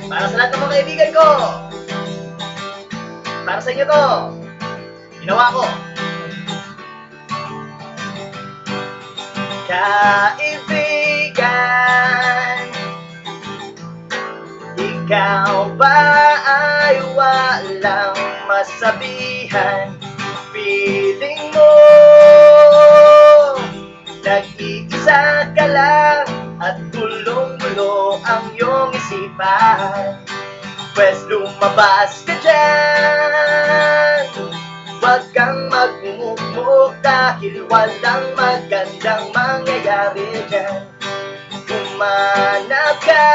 Para sa lahat ng mga kaibigan ko. Para sa inyo to. Ginawa ko. Kaibigan, ikaw ba ay walang masabihan? Feeling mo nag-iisa ka lang at gulong-gulo ang iyong isipan. Pwes lumabas ka dyan, huwag kang magmumukmuk dahil walang magandang mangyayari dyan. Humanap ka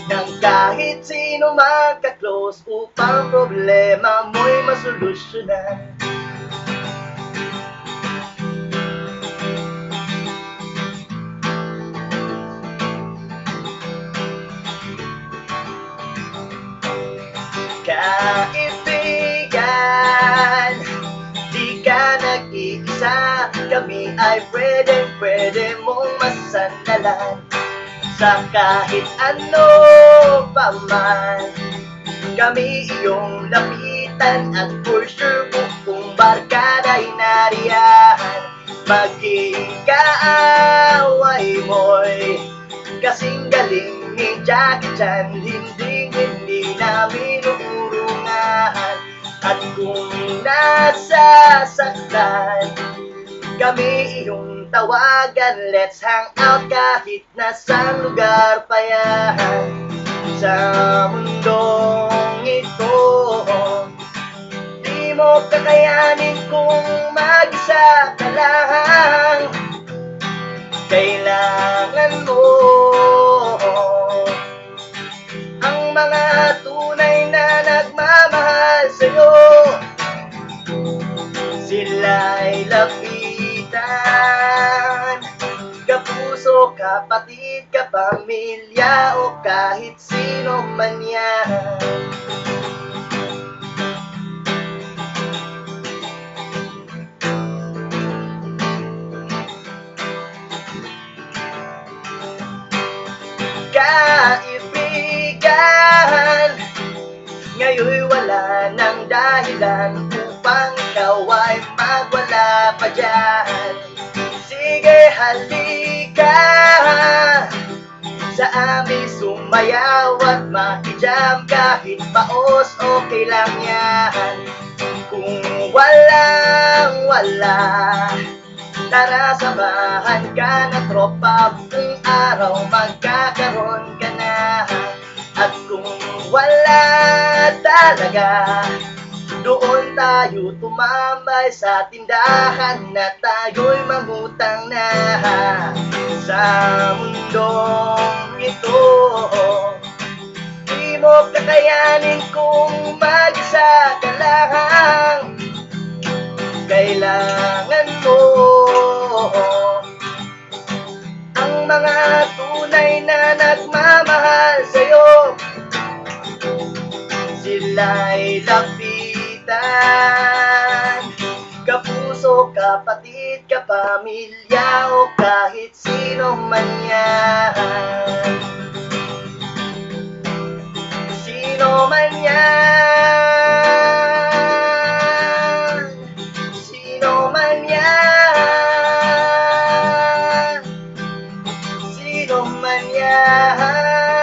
ng kahit sino magka-close upang problema mo'y masolusyonan. Kaibigan, di ka nag-iisa. Kami ay pwede mong masandalan sa kahit ano pa man. Kami iyong lapitan at for sure buong barkada'y nariyan. Maging kaaway mo'y kasing galing ni Jackie Chan. Hindi namin uurungahan. At kung nasasaktan, kami iyong tawagan. Let's hang out kahit nasang lugar pa yan. Sa mundong ito, di mo kakayanin kung mag-isa ka lang. Kailangan mo ang mga tunay na nagmamahal sa'yo. Sila'y lapitan, kapuso, kapatid, kapamilya, o kahit sino man yan. Kaibigan, ngayon'y wala ng dahilan upang ikaw ay magwala pa dyan. Sige, halika sa amin sumayaw at makijam. Kahit paos, okay lang yan. Kung walang-wala, tara samahan ka na tropa. Buong araw magkakaroon ka na. At kung wala talaga, doon tayo tumambay sa tindahan na tayo'y mangutang na. Sa mundong ito, di mo kakayanin kung mag-isa ka lang. Kailangan mo ang mga tunay na nagmamahal sa'yo. Sila'y lapitan, kapuso, kapatid, kapamilya, o kahit sino man yan. Sino man yan, sino man yan, sino man yan.